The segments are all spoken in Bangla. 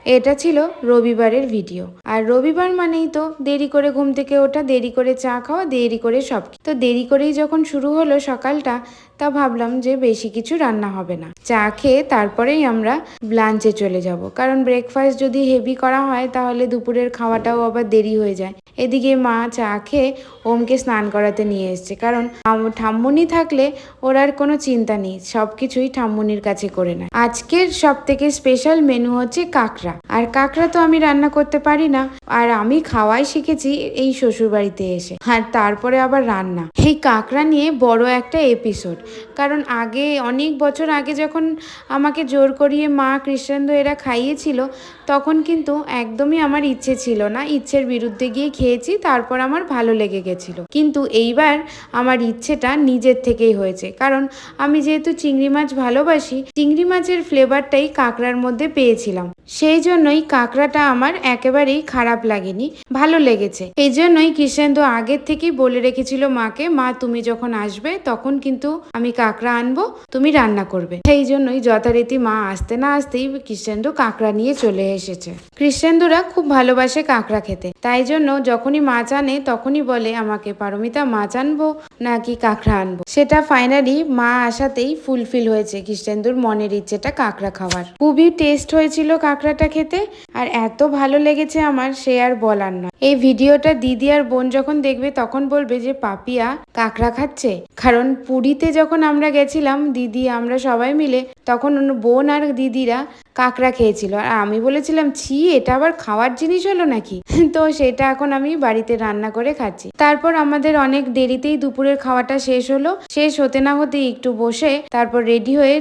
এটা ছিল রবিবারের ভিডিও। আর রবিবার মানেই তো দেরি করে ঘুম থেকে ওঠা, দেরি করে চা খাওয়া, দেরি করে সব। তো দেরি করেই যখন শুরু হলো সকালটা, তা ভাবলাম যে বেশি কিছু রান্না হবে না, চা খেয়ে তারপরেই আমরা লাঞ্চে চলে যাব। কারণ ব্রেকফাস্ট যদি হেভি করা হয় তাহলে দুপুরের খাওয়াটাও আবার দেরি হয়ে যায়। এদিকে মা চা খেয়ে ওমকে স্নান করাতে নিয়ে এসছে, কারণ ঠাম্মুনি থাকলে ওর আর কোনো চিন্তা নেই, সব কিছুই ঠাম্মুনির কাছে করে নেয়। আজকের সব থেকে স্পেশাল মেনু হচ্ছে কাঁকড়া। আর কাঁকড়া তো আমি রান্না করতে পারি না, আর আমি খাওয়াই শিখেছি এই শ্বশুর বাড়িতে এসে, আর তারপরে আবার রান্না। এই কাঁকড়া নিয়ে বড় একটা এপিসোড। কারণ আগে অনেক বছর আগে যখন আমাকে জোর করিয়ে মা, কৃষ্ণেন্দু এরা খাইয়েছিল, তখন কিন্তু একদমই আমার ইচ্ছে ছিল না, ইচ্ছের বিরুদ্ধে গিয়ে খেয়েছি, তারপর আমার ভালো লেগে গেছিল। কিন্তু এইবার আমার ইচ্ছেটা নিজের থেকেই হয়েছে, কারণ আমি যেহেতু চিংড়ি মাছ ভালোবাসি, চিংড়ি মাছের ফ্লেভারটাই কাঁকড়ার মধ্যে পেয়েছিলাম। সেই জন্যই কাঁকড়াটা আমার একেবারেই খারাপ লাগেনি, ভালো লেগেছে। এই জন্যই কৃষ্ণেন্দু আগের থেকেই বলে রেখেছিল মাকে, মা তুমি যখন আসবে তখন কিন্তু আমি কাঁকড়া আনবো, তুমি রান্না করবে। সেই জন্যই যথারীতি মা আসতে না আসতেই কৃষ্ণেন্দু কাঁকড়া নিয়ে চলে এসেছে। কৃষ্ণেন্দুরা খুব ভালোবাসে কাঁকড়া খেতে, তাই জন্য যখনই মাছ আনে তখনই বলে আমাকে, পারমিতা মাছ আনবো নাকি কাঁকড়া আনবো। সেটা ফাইনালি মা আসাতেই ফুলফিল হয়েছে কৃষ্ণেন্দুর মনের ইচ্ছেটা কাঁকড়া খাওয়ার। খুবই টেস্ট হয়েছিল কাঁকড়াটা খেতে, আর এত ভালো লেগেছে আমার, সে আর বলার নয়। এই ভিডিওটা দিদি আর বোন যখন দেখবে তখন বলবে যে পাপিয়া কাঁকড়া খাচ্ছে। কারণ পুরীতে যখন আমরা গেছিলাম দিদি আমরা সবাই মিলে, তখন বোন আর দিদিরা কাঁকড়া খেয়েছিল, আর আমি বলেছিলাম ছি এটা আবার খাওয়ার জিনিস হলো নাকি। তো সেটা এখন আমি বাড়িতে রান্না করে খাচ্ছি। তারপর আমাদের অনেক দেরিতেই দুপুরের খাওয়াটা শেষ হলো। শেষ হতে না হতেই একটু বসে তারপর রেডি হয়ে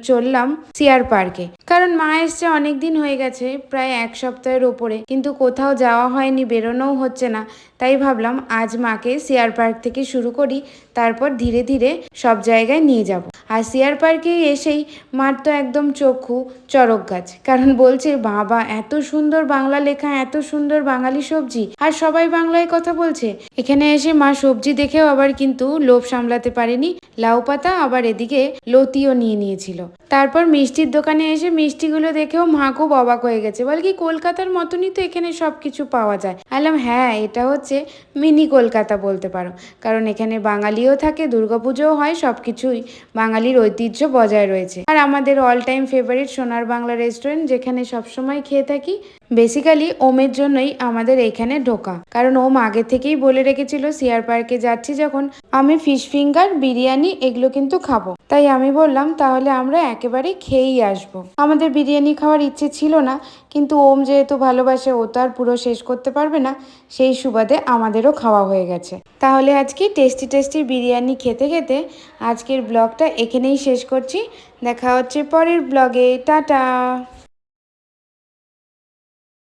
চললাম সিআর পার্কে। কারণ মা এসছে অনেকদিন হয়ে গেছে, প্রায় এক সপ্তাহের ওপরে, কিন্তু কোথাও যাওয়া হয়নি, বেরোনোও হচ্ছে না। তাই ভাবলাম আজ মাকে সিআর পার্ক থেকে শুরু করি, তারপর ধীরে ধীরে সব জায়গায় নিয়ে যাব। আর সিআর পার্কে এসেই মার তো একদম চক্ষু চড়ক গাছ, কারণ বলছে বাবা এত সুন্দর বাংলা লেখা, এত সুন্দর বাঙালি সবজি, আর সবাই বাংলায় কথা বলছে। এখানে এসে মা সবজি দেখেও আবার কিন্তু লোভ সামলাতে পারেনি, লাউ পাতা আবার এদিকে লতিও নিয়ে নিয়েছিল। তারপর মিষ্টির দোকানে এসে মিষ্টিগুলো দেখেও মা খুব অবাক হয়ে গেছে, বল কি কলকাতার মতনই তো এখানে সবকিছু পাওয়া যায়। বললাম হ্যাঁ, এটা হচ্ছে মিনি কলকাতা বলতে পারো, কারণ এখানে বাঙালিও থাকে, দুর্গাপুজোও হয়, সবকিছুই বাঙালির ঐতিহ্য বজায় রয়েছে। আর আমাদের অল টাইম ফেভারিট সোনার বাংলা রেস্টুরেন্ট, যেখানে সবসময় খেয়ে থাকি। বেসিক্যালি ওমের জন্যই আমাদের এখানে ঢোকা, কারণ ওম আগে থেকেই বলে রেখেছিল সিআর পার্কে যাচ্ছি যখন, আমি ফিশ ফিঙ্গার, বিরিয়ানি এগুলো কিন্তু খাবো। তাই আমি বললাম তাহলে আমরা একেবারে খেয়েই আসবো। আমাদের বিরিয়ানি খাওয়ার ইচ্ছে ছিল না, কিন্তু ওম যেহেতু ভালোবাসে, ও তো আর পুরো শেষ করতে পারবে না, সেই সুবাদে আমাদেরও খাওয়া হয়ে গেছে। তাহলে আজকে টেস্টি টেস্টি বিরিয়ানি খেতে খেতে আজকের ব্লগটা এখানেই শেষ করছি। দেখা হচ্ছে পরের ব্লগে, টাটা।